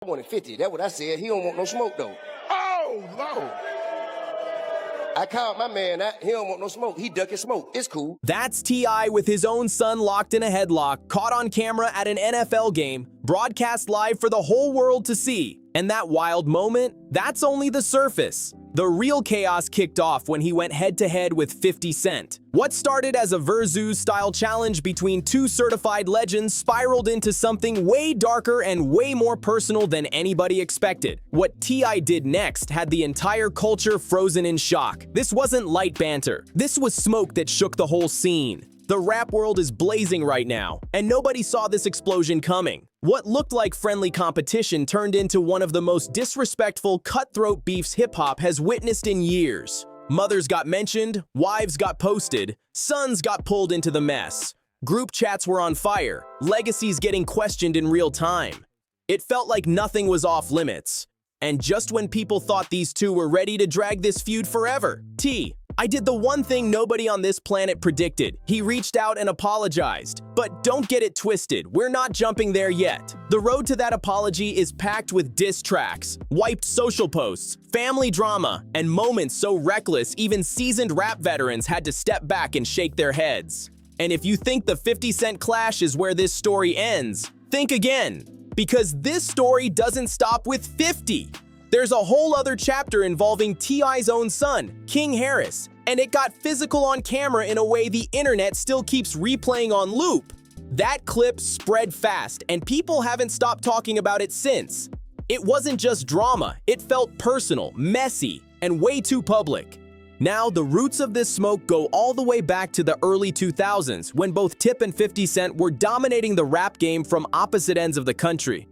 I wanted 50. That's what I said. He don't want no smoke, though. Oh, Lord. I called my man out. He don't want no smoke. He ducking smoke. It's cool. That's T.I. with his own son locked in a headlock, caught on camera at an NFL game, broadcast live for the whole world to see. And that wild moment, that's only the surface. The real chaos kicked off when he went head-to-head with 50 Cent. What started as a Versus-style challenge between two certified legends spiraled into something way darker and way more personal than anybody expected. What T.I. did next had the entire culture frozen in shock. This wasn't light banter. This was smoke that shook the whole scene. The rap world is blazing right now, and nobody saw this explosion coming. What looked like friendly competition turned into one of the most disrespectful, cutthroat beefs hip-hop has witnessed in years. Mothers got mentioned, wives got posted, sons got pulled into the mess. Group chats were on fire, legacies getting questioned in real time. It felt like nothing was off limits. And just when people thought these two were ready to drag this feud forever, I did the one thing nobody on this planet predicted. He reached out and apologized. But don't get it twisted, we're not jumping there yet. The road to that apology is packed with diss tracks, wiped social posts, family drama, and moments so reckless even seasoned rap veterans had to step back and shake their heads. And if you think the 50 Cent clash is where this story ends, think again. Because this story doesn't stop with 50. There's a whole other chapter involving T.I.'s own son, King Harris, and it got physical on camera in a way the internet still keeps replaying on loop. That clip spread fast, and people haven't stopped talking about it since. It wasn't just drama, it felt personal, messy, and way too public. Now, the roots of this smoke go all the way back to the early 2000s, when both Tip and 50 Cent were dominating the rap game from opposite ends of the country.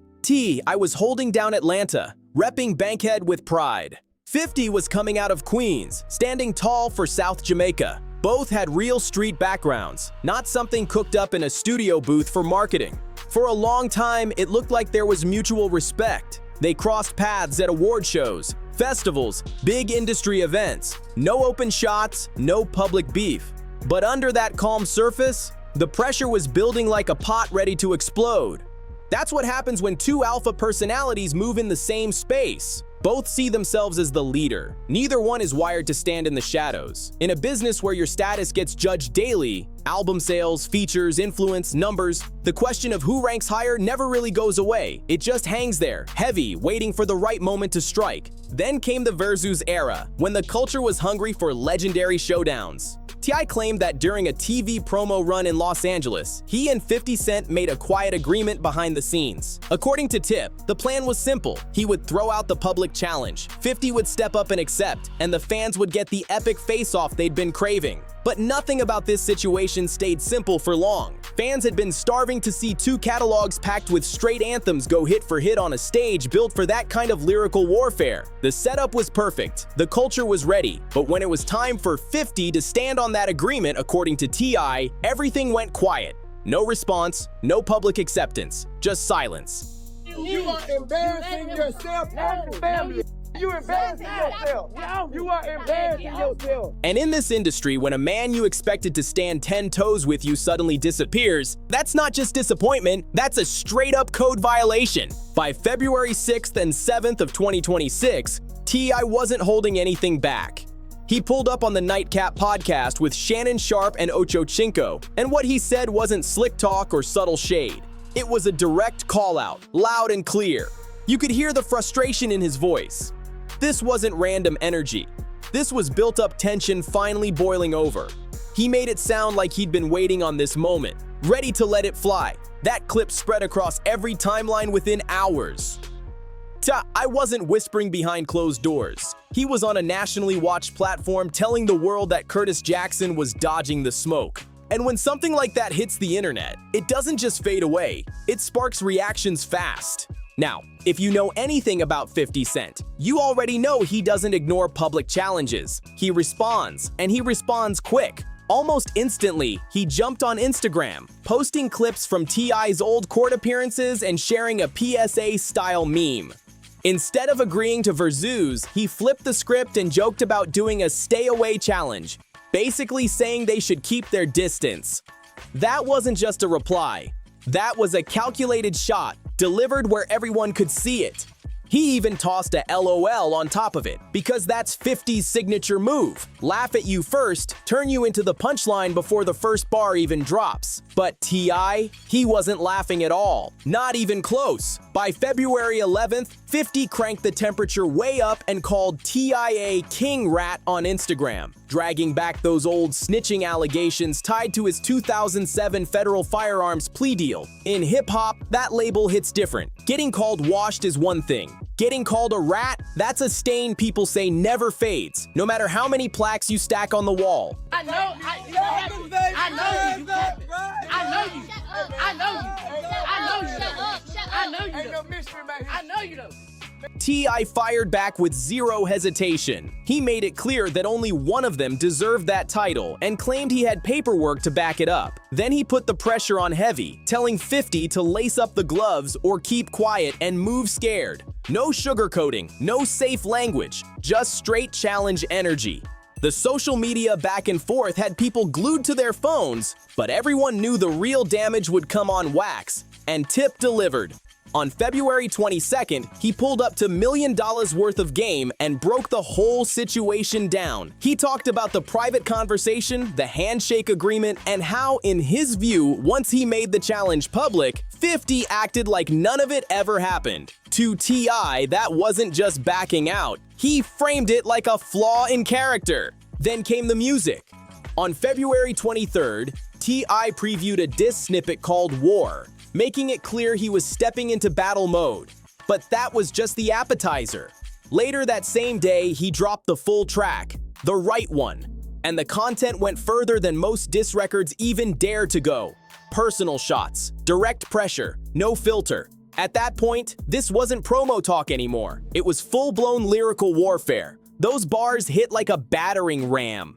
I was holding down Atlanta, repping Bankhead with pride. 50 was coming out of Queens, standing tall for South Jamaica. Both had real street backgrounds, not something cooked up in a studio booth for marketing. For a long time, it looked like there was mutual respect. They crossed paths at award shows, festivals, big industry events. No open shots, no public beef. But under that calm surface, the pressure was building like a pot ready to explode. That's what happens when two alpha personalities move in the same space. Both see themselves as the leader. Neither one is wired to stand in the shadows. In a business where your status gets judged daily, album sales, features, influence, numbers, the question of who ranks higher never really goes away. It just hangs there, heavy, waiting for the right moment to strike. Then came the Versus era, when the culture was hungry for legendary showdowns. T.I. claimed that during a TV promo run in Los Angeles, he and 50 Cent made a quiet agreement behind the scenes. According to Tip, the plan was simple. He would throw out the public challenge, 50 would step up and accept, and the fans would get the epic face-off they'd been craving. But nothing about this situation stayed simple for long. Fans had been starving to see two catalogs packed with straight anthems go hit for hit on a stage built for that kind of lyrical warfare. The setup was perfect, the culture was ready, but when it was time for 50 to stand on that agreement, according to T.I., everything went quiet. No response, no public acceptance, just silence. You are embarrassing yourself and your family. You embarrassing yourself. You are embarrassing yourself. And in this industry, when a man you expected to stand 10 toes with you suddenly disappears, that's not just disappointment, that's a straight-up code violation. By February 6th and 7th of 2026, T.I. wasn't holding anything back. He pulled up on the Nightcap podcast with Shannon Sharp and Ocho Cinco, and what he said wasn't slick talk or subtle shade. It was a direct call-out, loud and clear. You could hear the frustration in his voice. This wasn't random energy. This was built-up tension finally boiling over. He made it sound like he'd been waiting on this moment, ready to let it fly. That clip spread across every timeline within hours. I wasn't whispering behind closed doors. He was on a nationally watched platform telling the world that Curtis Jackson was dodging the smoke. And when something like that hits the internet, it doesn't just fade away, it sparks reactions fast. Now, if you know anything about 50 Cent, you already know he doesn't ignore public challenges. He responds, and he responds quick. Almost instantly, he jumped on Instagram, posting clips from T.I.'s old court appearances and sharing a PSA-style meme. Instead of agreeing to Versus, he flipped the script and joked about doing a stay-away challenge, basically saying they should keep their distance. That wasn't just a reply. That was a calculated shot, delivered where everyone could see it. He even tossed a LOL on top of it, because that's 50's signature move. Laugh at you first, turn you into the punchline before the first bar even drops. But T.I., he wasn't laughing at all. Not even close. By February 11th, 50 cranked the temperature way up and called T.I. King Rat on Instagram, dragging back those old snitching allegations tied to his 2007 federal firearms plea deal. In hip-hop, that label hits different. Getting called washed is one thing. Getting called a rat, that's a stain people say never fades, no matter how many plaques you stack on the wall. I know you. I know you. Ain't no mystery, man. I know you though. T.I. fired back with zero hesitation. He made it clear that only one of them deserved that title and claimed he had paperwork to back it up. Then he put the pressure on heavy, telling 50 to lace up the gloves or keep quiet and move scared. No sugarcoating, no safe language, just straight challenge energy. The social media back and forth had people glued to their phones, but everyone knew the real damage would come on wax, and Tip delivered. On February 22nd, he pulled up to $1 million worth of game and broke the whole situation down. He talked about the private conversation, the handshake agreement, and how, in his view, once he made the challenge public, 50 acted like none of it ever happened. To T.I., that wasn't just backing out. He framed it like a flaw in character. Then came the music. On February 23rd, T.I. previewed a diss snippet called War, making it clear he was stepping into battle mode. But that was just the appetizer. Later that same day, he dropped the full track, the right one, and the content went further than most diss records even dare to go. Personal shots, direct pressure, no filter. At that point, this wasn't promo talk anymore. It was full-blown lyrical warfare. Those bars hit like a battering ram.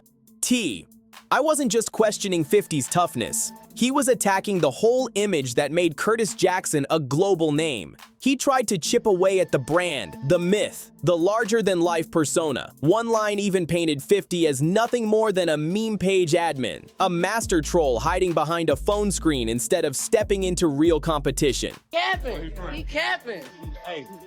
I wasn't just questioning 50's toughness. He was attacking the whole image that made Curtis Jackson a global name. He tried to chip away at the brand, the myth, the larger-than-life persona. One line even painted 50 as nothing more than a meme page admin, a master troll hiding behind a phone screen instead of stepping into real competition. He capping.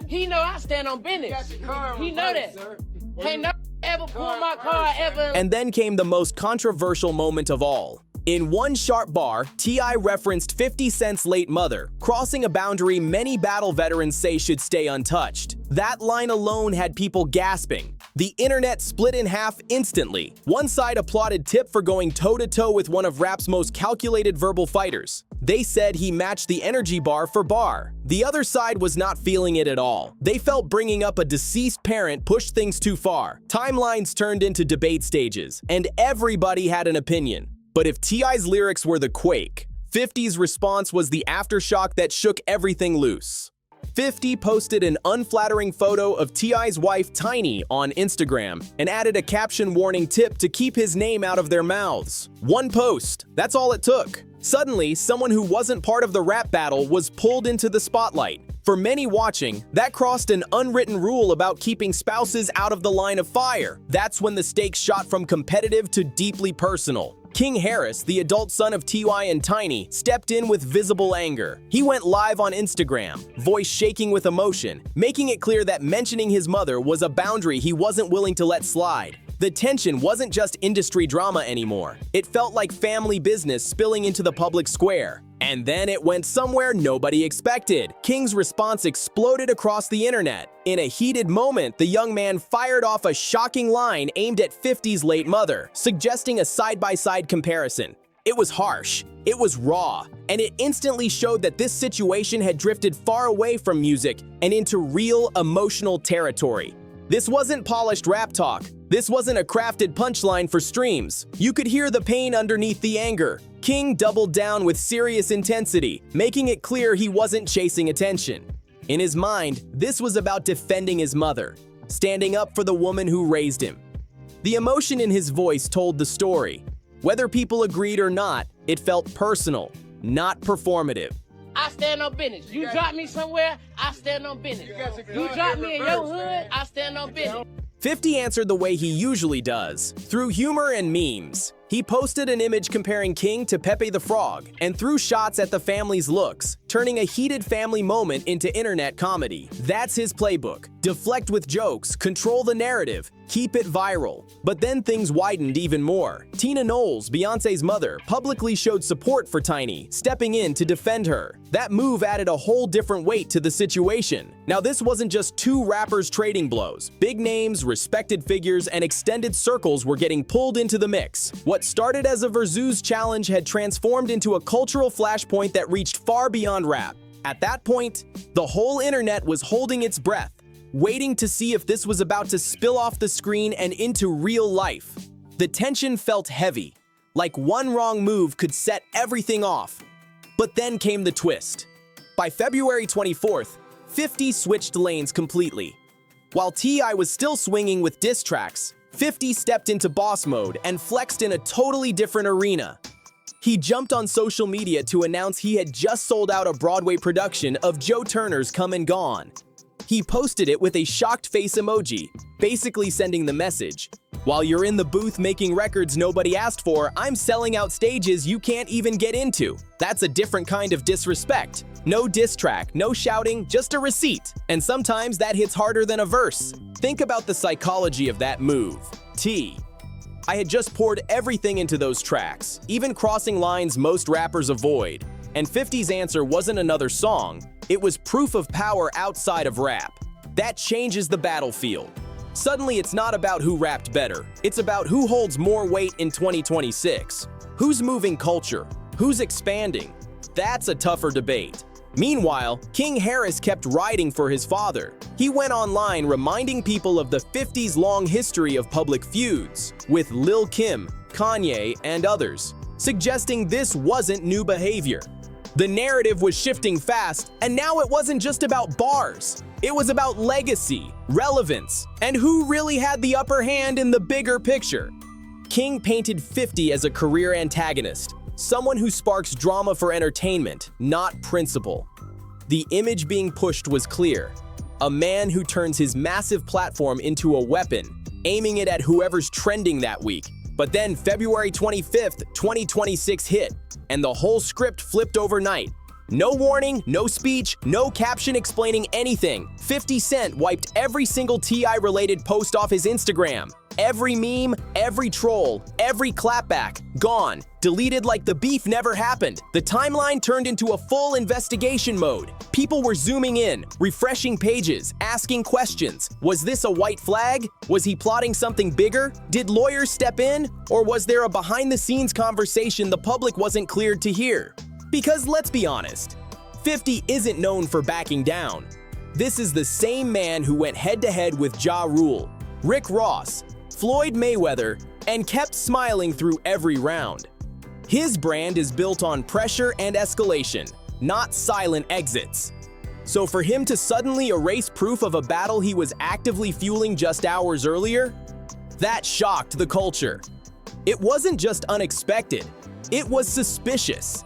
He know I stand on business. He know that. Ain't no ever pull my car ever. And then came the most controversial moment of all. In one sharp bar, T.I. referenced 50 Cent's late mother, crossing a boundary many battle veterans say should stay untouched. That line alone had people gasping. The internet split in half instantly. One side applauded Tip for going toe-to-toe with one of rap's most calculated verbal fighters. They said he matched the energy bar for bar. The other side was not feeling it at all. They felt bringing up a deceased parent pushed things too far. Timelines turned into debate stages, and everybody had an opinion. But if T.I.'s lyrics were the quake, 50's response was the aftershock that shook everything loose. 50 posted an unflattering photo of T.I.'s wife Tiny on Instagram and added a caption warning Tip to keep his name out of their mouths. One post, that's all it took. Suddenly, someone who wasn't part of the rap battle was pulled into the spotlight. For many watching, that crossed an unwritten rule about keeping spouses out of the line of fire. That's when the stakes shot from competitive to deeply personal. King Harris, the adult son of T.Y. and Tiny, stepped in with visible anger. He went live on Instagram, voice shaking with emotion, making it clear that mentioning his mother was a boundary he wasn't willing to let slide. The tension wasn't just industry drama anymore. It felt like family business spilling into the public square. And then it went somewhere nobody expected. King's response exploded across the internet. In a heated moment, the young man fired off a shocking line aimed at 50's late mother, suggesting a side-by-side comparison. It was harsh, it was raw, and it instantly showed that this situation had drifted far away from music and into real emotional territory. This wasn't polished rap talk. This wasn't a crafted punchline for streams. You could hear the pain underneath the anger. King doubled down with serious intensity, making it clear he wasn't chasing attention. In his mind, this was about defending his mother, standing up for the woman who raised him. The emotion in his voice told the story. Whether people agreed or not, it felt personal, not performative. I stand on business. You drop me somewhere, I stand on business. You drop me in your hood, I stand on business. 50 answered the way he usually does, through humor and memes. He posted an image comparing King to Pepe the Frog and threw shots at the family's looks, turning a heated family moment into internet comedy. That's his playbook. Deflect with jokes, control the narrative, keep it viral. But then things widened even more. Tina Knowles, Beyoncé's mother, publicly showed support for Tiny, stepping in to defend her. That move added a whole different weight to the situation. Now this wasn't just two rappers trading blows. Big names, respected figures, and extended circles were getting pulled into the mix. What started as a Versus challenge had transformed into a cultural flashpoint that reached far beyond rap. At that point, the whole internet was holding its breath, waiting to see if this was about to spill off the screen and into real life. The tension felt heavy, like one wrong move could set everything off. But then came the twist. By February 24th, 50 switched lanes completely. While T.I. was still swinging with diss tracks, 50 stepped into boss mode and flexed in a totally different arena. He jumped on social media to announce he had just sold out a Broadway production of Joe Turner's Come and Gone. He posted it with a shocked face emoji, basically sending the message, "While you're in the booth making records nobody asked for, I'm selling out stages you can't even get into." That's a different kind of disrespect. No diss track, no shouting, just a receipt. And sometimes that hits harder than a verse. Think about the psychology of that move. I had just poured everything into those tracks, even crossing lines most rappers avoid. And 50's answer wasn't another song, it was proof of power outside of rap. That changes the battlefield. Suddenly it's not about who rapped better, it's about who holds more weight in 2026. Who's moving culture? Who's expanding? That's a tougher debate. Meanwhile, King Harris kept riding for his father. He went online reminding people of the 50's long history of public feuds with Lil' Kim, Kanye, and others, suggesting this wasn't new behavior. The narrative was shifting fast, and now it wasn't just about bars. It was about legacy, relevance, and who really had the upper hand in the bigger picture. King painted 50 as a career antagonist, someone who sparks drama for entertainment, not principle. The image being pushed was clear. A man who turns his massive platform into a weapon, aiming it at whoever's trending that week. But then February 25th, 2026 hit, and the whole script flipped overnight. No warning, no speech, no caption explaining anything. 50 Cent wiped every single T.I.-related post off his Instagram. Every meme, every troll, every clapback, gone. Deleted like the beef never happened. The timeline turned into a full investigation mode. People were zooming in, refreshing pages, asking questions. Was this a white flag? Was he plotting something bigger? Did lawyers step in? Or was there a behind-the-scenes conversation the public wasn't cleared to hear? Because let's be honest, 50 isn't known for backing down. This is the same man who went head-to-head with Ja Rule, Rick Ross, Floyd Mayweather, and kept smiling through every round. His brand is built on pressure and escalation, not silent exits. So for him to suddenly erase proof of a battle he was actively fueling just hours earlier, that shocked the culture. It wasn't just unexpected, it was suspicious.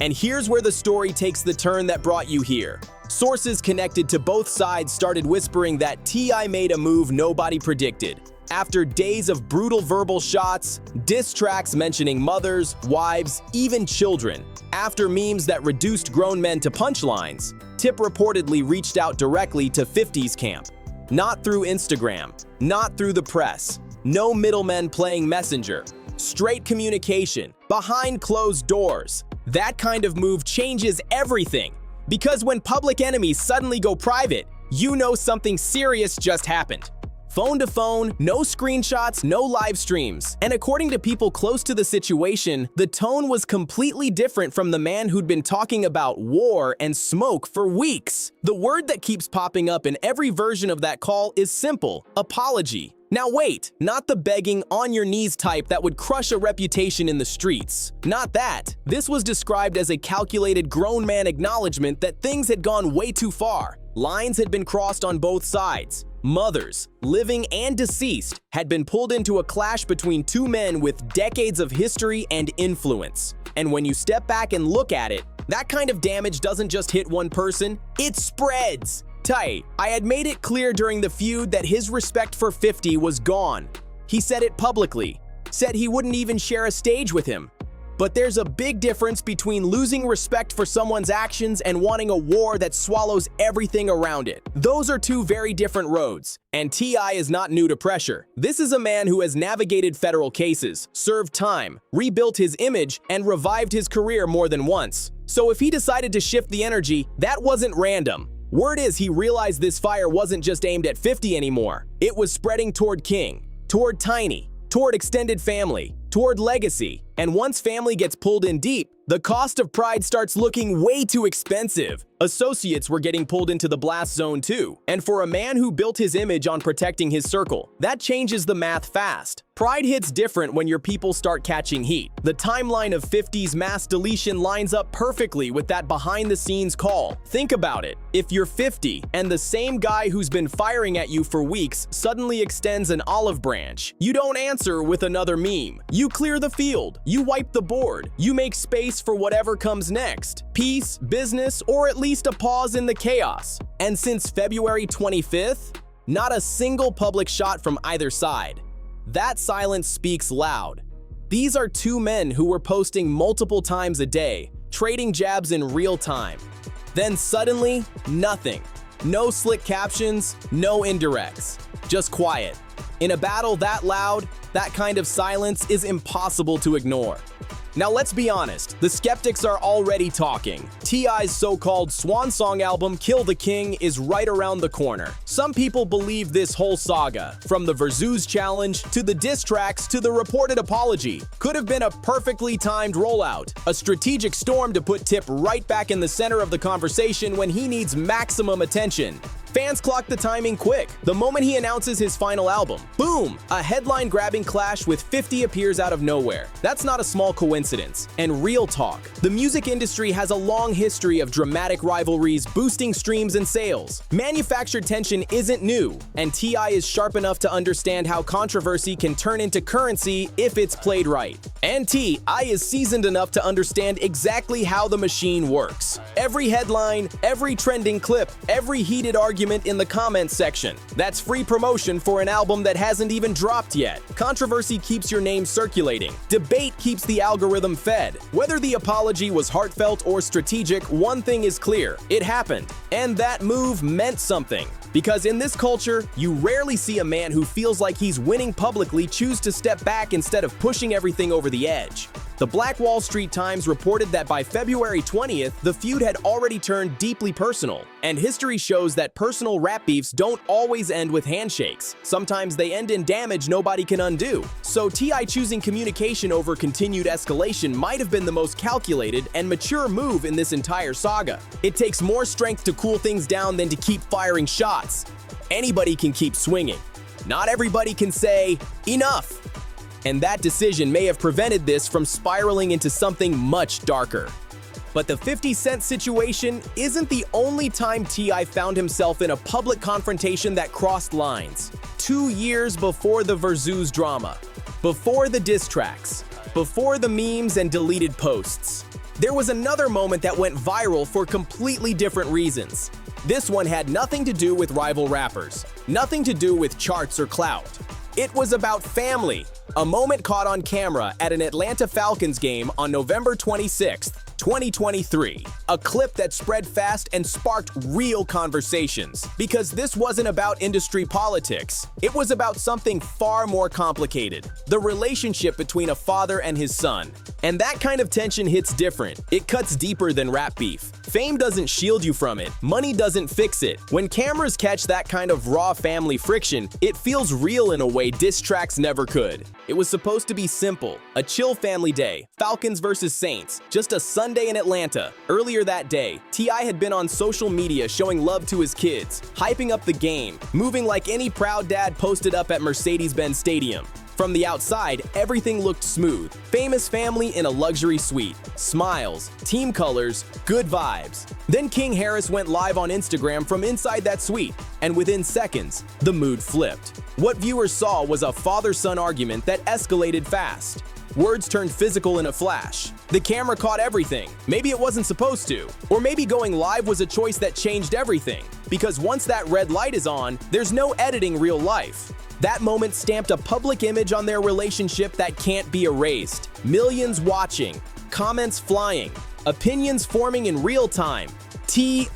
And here's where the story takes the turn that brought you here. Sources connected to both sides started whispering that T.I. made a move nobody predicted. After days of brutal verbal shots, diss tracks mentioning mothers, wives, even children, after memes that reduced grown men to punchlines, Tip reportedly reached out directly to 50's camp. Not through Instagram, not through the press, no middlemen playing messenger. Straight communication, behind closed doors. That kind of move changes everything. Because when public enemies suddenly go private, you know something serious just happened. Phone to phone, no screenshots, no live streams. And according to people close to the situation, the tone was completely different from the man who'd been talking about war and smoke for weeks. The word that keeps popping up in every version of that call is simple: apology. Now wait, not the begging on your knees type that would crush a reputation in the streets. Not that. This was described as a calculated grown man acknowledgement that things had gone way too far. Lines had been crossed on both sides. Mothers, living and deceased, had been pulled into a clash between two men with decades of history and influence. And when you step back and look at it, that kind of damage doesn't just hit one person, it spreads. Tight. I had made it clear during the feud that his respect for 50 was gone. He said it publicly. said he wouldn't even share a stage with him. But there's a big difference between losing respect for someone's actions and wanting a war that swallows everything around it. Those are two very different roads, and T.I. is not new to pressure. This is a man who has navigated federal cases, served time, rebuilt his image, and revived his career more than once. So if he decided to shift the energy, that wasn't random. Word is he realized this fire wasn't just aimed at 50 anymore. It was spreading toward King, toward Tiny, toward extended family, toward legacy. And once family gets pulled in deep, the cost of pride starts looking way too expensive. Associates were getting pulled into the blast zone too. And for a man who built his image on protecting his circle, that changes the math fast. Pride hits different when your people start catching heat. The timeline of 50's mass deletion lines up perfectly with that behind-the-scenes call. Think about it. If you're 50 and the same guy who's been firing at you for weeks suddenly extends an olive branch, you don't answer with another meme. You clear the field. You wipe the board. You make space for whatever comes next. Peace, business, or at least a pause in the chaos. And since February 25th, not a single public shot from either side. That silence speaks loud. These are two men who were posting multiple times a day, trading jabs in real time. Then suddenly, nothing. No slick captions, no indirects. Just quiet. In a battle that loud, that kind of silence is impossible to ignore. Now let's be honest, the skeptics are already talking. T.I.'s so-called swan song album, Kill the King, is right around the corner. Some people believe this whole saga, from the Versus challenge to the diss tracks to the reported apology, could have been a perfectly timed rollout, a strategic storm to put Tip right back in the center of the conversation when he needs maximum attention. Fans clocked the timing quick. The moment he announces his final album, boom, a headline-grabbing clash with 50 appears out of nowhere. That's not a small coincidence. And real talk, the music industry has a long history of dramatic rivalries boosting streams and sales. Manufactured tension isn't new, and T.I. is sharp enough to understand how controversy can turn into currency if it's played right. And T.I. is seasoned enough to understand exactly how the machine works. Every headline, every trending clip, every heated argument in the comments section. That's free promotion for an album that hasn't even dropped yet. Controversy keeps your name circulating. Debate keeps the algorithm fed. Whether the apology was heartfelt or strategic, one thing is clear. It happened. And that move meant something. Because in this culture, you rarely see a man who feels like he's winning publicly choose to step back instead of pushing everything over the edge. The Black Wall Street Times reported that by February 20th, the feud had already turned deeply personal. And history shows that personal rap beefs don't always end with handshakes. Sometimes they end in damage nobody can undo. So T.I. choosing communication over continued escalation might have been the most calculated and mature move in this entire saga. It takes more strength to cool things down than to keep firing shots. Anybody can keep swinging. Not everybody can say, enough. And that decision may have prevented this from spiraling into something much darker. But the 50 Cent situation isn't the only time T.I. found himself in a public confrontation that crossed lines. 2 years before the Versus drama, before the diss tracks, before the memes and deleted posts, there was another moment that went viral for completely different reasons. This one had nothing to do with rival rappers, nothing to do with charts or clout. It was about family. A moment caught on camera at an Atlanta Falcons game on November 26th, 2023. A clip that spread fast and sparked real conversations. Because this wasn't about industry politics. It was about something far more complicated. The relationship between a father and his son. And that kind of tension hits different. It cuts deeper than rap beef. Fame doesn't shield you from it. Money doesn't fix it. When cameras catch that kind of raw family friction, it feels real in a way diss tracks never could. It was supposed to be simple. A chill family day. Falcons versus Saints. Just a Sunday in Atlanta. Earlier that day, T.I. had been on social media showing love to his kids, hyping up the game, moving like any proud dad posted up at Mercedes-Benz Stadium. From the outside, everything looked smooth. Famous family in a luxury suite. Smiles, team colors, good vibes. Then King Harris went live on Instagram from inside that suite, and within seconds, the mood flipped. What viewers saw was a father-son argument that escalated fast. Words turned physical in a flash. The camera caught everything. Maybe it wasn't supposed to. Or maybe going live was a choice that changed everything. Because once that red light is on, there's no editing real life. That moment stamped a public image on their relationship that can't be erased. Millions watching, comments flying, opinions forming in real time.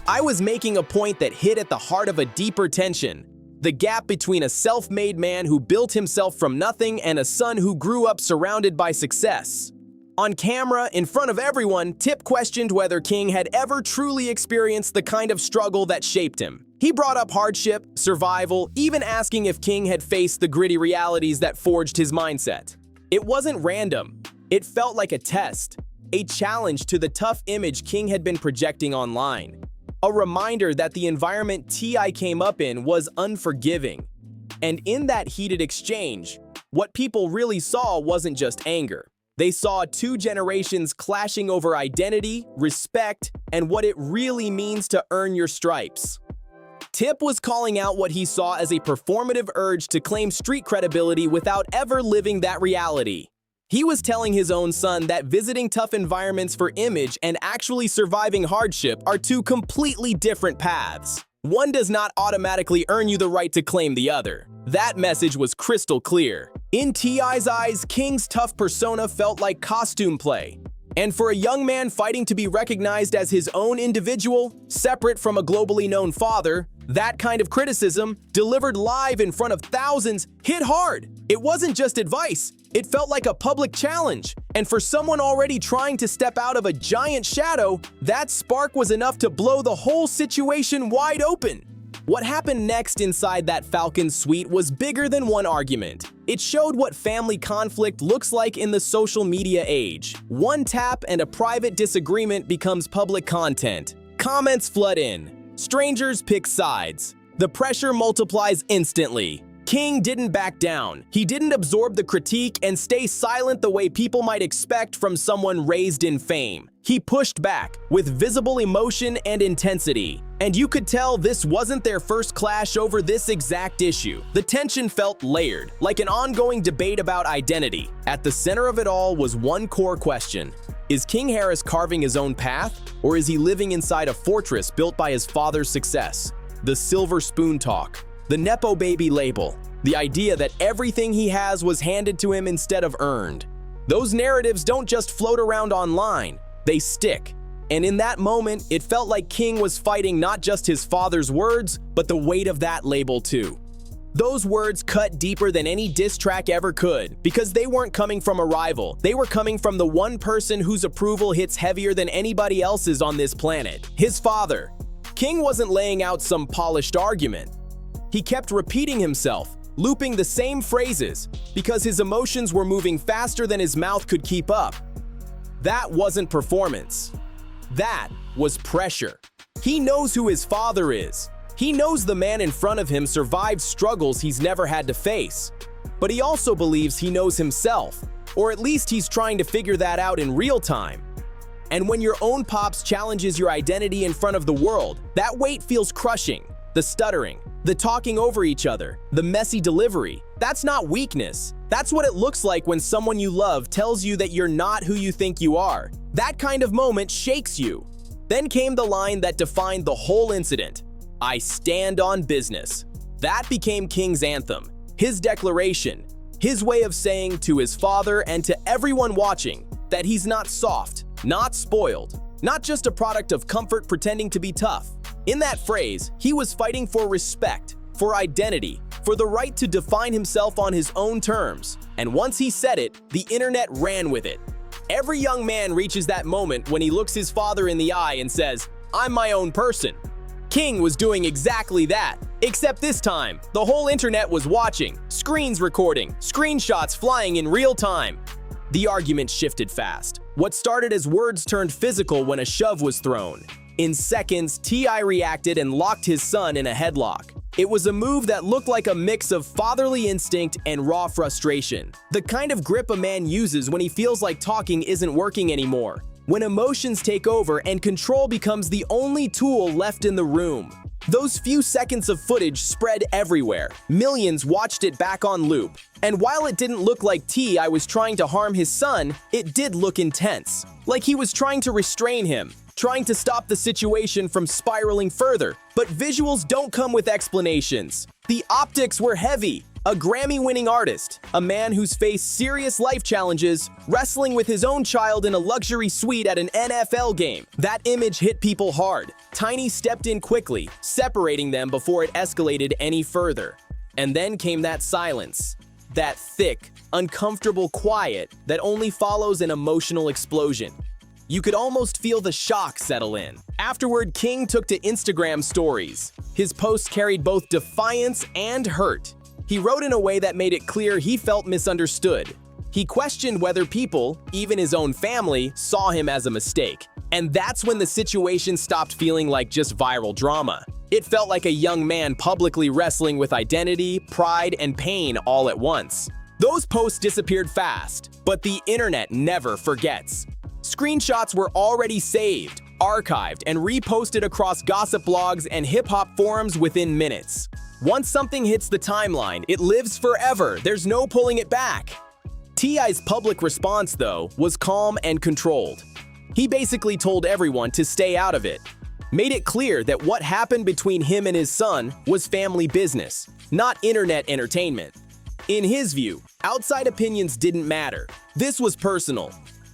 I was making a point that hit at the heart of a deeper tension. The gap between a self-made man who built himself from nothing and a son who grew up surrounded by success. On camera, in front of everyone, Tip questioned whether King had ever truly experienced the kind of struggle that shaped him. He brought up hardship, survival, even asking if King had faced the gritty realities that forged his mindset. It wasn't random. It felt like a test, a challenge to the tough image King had been projecting online. A reminder that the environment T.I. came up in was unforgiving. And in that heated exchange, what people really saw wasn't just anger. They saw two generations clashing over identity, respect, and what it really means to earn your stripes. Tip was calling out what he saw as a performative urge to claim street credibility without ever living that reality. He was telling his own son that visiting tough environments for image and actually surviving hardship are two completely different paths. One does not automatically earn you the right to claim the other. That message was crystal clear. In T.I.'s eyes, King's tough persona felt like costume play. And for a young man fighting to be recognized as his own individual, separate from a globally known father, that kind of criticism, delivered live in front of thousands, hit hard. It wasn't just advice. It felt like a public challenge. And for someone already trying to step out of a giant shadow, that spark was enough to blow the whole situation wide open. What happened next inside that Falcon suite was bigger than one argument. It showed what family conflict looks like in the social media age. One tap and a private disagreement becomes public content. Comments flood in. Strangers pick sides. The pressure multiplies instantly. King didn't back down. He didn't absorb the critique and stay silent the way people might expect from someone raised in fame. He pushed back with visible emotion and intensity. And you could tell this wasn't their first clash over this exact issue. The tension felt layered, like an ongoing debate about identity. At the center of it all was one core question. Is King Harris carving his own path, or is he living inside a fortress built by his father's success? The silver spoon talk, the Nepo baby label, the idea that everything he has was handed to him instead of earned. Those narratives don't just float around online, they stick. And in that moment, it felt like King was fighting not just his father's words, but the weight of that label too. Those words cut deeper than any diss track ever could, because they weren't coming from a rival. They were coming from the one person whose approval hits heavier than anybody else's on this planet, his father. King wasn't laying out some polished argument. He kept repeating himself, looping the same phrases, because his emotions were moving faster than his mouth could keep up. That wasn't performance. That was pressure. He knows who his father is. He knows the man in front of him survived struggles he's never had to face. But he also believes he knows himself, or at least he's trying to figure that out in real time. And when your own pops challenges your identity in front of the world, that weight feels crushing. The stuttering, the talking over each other, the messy delivery. That's not weakness. That's what it looks like when someone you love tells you that you're not who you think you are. That kind of moment shakes you. Then came the line that defined the whole incident. I stand on business. That became King's anthem, his declaration, his way of saying to his father and to everyone watching that he's not soft, not spoiled, not just a product of comfort pretending to be tough. In that phrase, he was fighting for respect, for identity, for the right to define himself on his own terms. And once he said it, the internet ran with it. Every young man reaches that moment when he looks his father in the eye and says, I'm my own person. King was doing exactly that, except this time, the whole internet was watching, screens recording, screenshots flying in real time. The argument shifted fast. What started as words turned physical when a shove was thrown. In seconds, T.I. reacted and locked his son in a headlock. It was a move that looked like a mix of fatherly instinct and raw frustration. The kind of grip a man uses when he feels like talking isn't working anymore. When emotions take over and control becomes the only tool left in the room. Those few seconds of footage spread everywhere. Millions watched it back on loop. And while it didn't look like T.I. was trying to harm his son, it did look intense. Like he was trying to restrain him, trying to stop the situation from spiraling further. But visuals don't come with explanations. The optics were heavy. A Grammy-winning artist, a man who's faced serious life challenges, wrestling with his own child in a luxury suite at an NFL game. That image hit people hard. Tiny stepped in quickly, separating them before it escalated any further. And then came that silence. That thick, uncomfortable quiet that only follows an emotional explosion. You could almost feel the shock settle in. Afterward, King took to Instagram stories. His posts carried both defiance and hurt. He wrote in a way that made it clear he felt misunderstood. He questioned whether people, even his own family, saw him as a mistake. And that's when the situation stopped feeling like just viral drama. It felt like a young man publicly wrestling with identity, pride, and pain all at once. Those posts disappeared fast, but the internet never forgets. Screenshots were already saved, archived, and reposted across gossip blogs and hip-hop forums within minutes. Once something hits the timeline, it lives forever. There's no pulling it back. T.I.'s public response, though, was calm and controlled. He basically told everyone to stay out of it. Made it clear that what happened between him and his son was family business, not internet entertainment. In his view, outside opinions didn't matter. This was personal.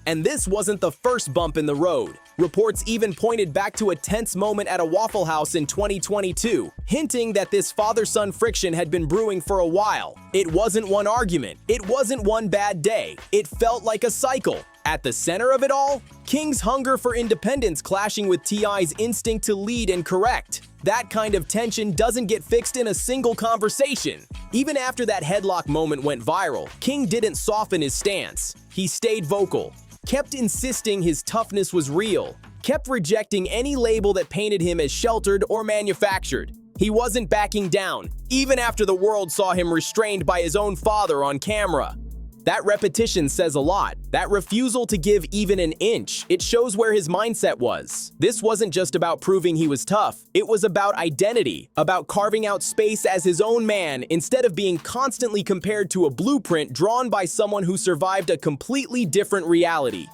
And this wasn't the first bump in the road. Reports even pointed back to a tense moment at a Waffle House in 2022, hinting that this father-son friction had been brewing for a while. It wasn't one argument. It wasn't one bad day. It felt like a cycle. At the center of it all, King's hunger for independence clashing with T.I.'s instinct to lead and correct. That kind of tension doesn't get fixed in a single conversation. Even after that headlock moment went viral, King didn't soften his stance. He stayed vocal. Kept insisting his toughness was real, kept rejecting any label that painted him as sheltered or manufactured. He wasn't backing down, even after the world saw him restrained by his own father on camera. That repetition says a lot. That refusal to give even an inch, it shows where his mindset was. This wasn't just about proving he was tough. It was about identity, about carving out space as his own man instead of being constantly compared to a blueprint drawn by someone who survived a completely different reality.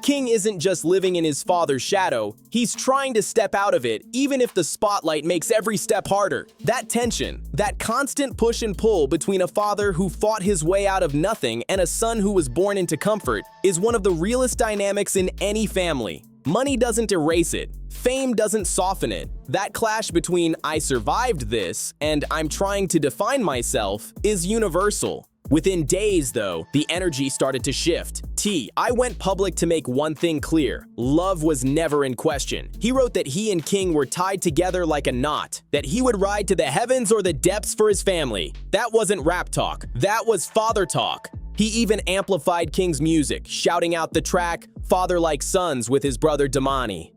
King isn't just living in his father's shadow, he's trying to step out of it, even if the spotlight makes every step harder. That tension, that constant push and pull between a father who fought his way out of nothing and a son who was born into comfort, is one of the realest dynamics in any family. Money doesn't erase it. Fame doesn't soften it. That clash between "I survived this" and "I'm trying to define myself" is universal. Within days, though, the energy started to shift. T.I. went public to make one thing clear. Love was never in question. He wrote that he and King were tied together like a knot, that he would ride to the heavens or the depths for his family. That wasn't rap talk. That was father talk. He even amplified King's music, shouting out the track "Father Like Sons" with his brother Damani.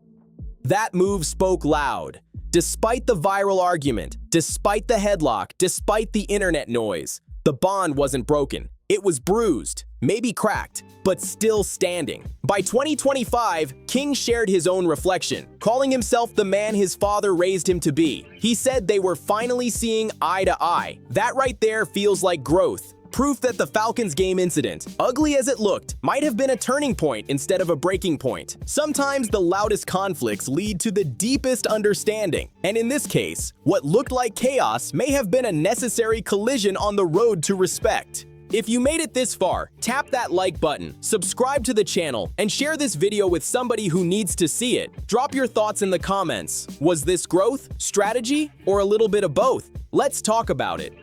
That move spoke loud. Despite the viral argument, despite the headlock, despite the internet noise, the bond wasn't broken. It was bruised, maybe cracked, but still standing. By 2025, King shared his own reflection, calling himself the man his father raised him to be. He said they were finally seeing eye to eye. That right there feels like growth. Proof that the Falcons game incident, ugly as it looked, might have been a turning point instead of a breaking point. Sometimes the loudest conflicts lead to the deepest understanding. And in this case, what looked like chaos may have been a necessary collision on the road to respect. If you made it this far, tap that like button, subscribe to the channel, and share this video with somebody who needs to see it. Drop your thoughts in the comments. Was this growth, strategy, or a little bit of both? Let's talk about it.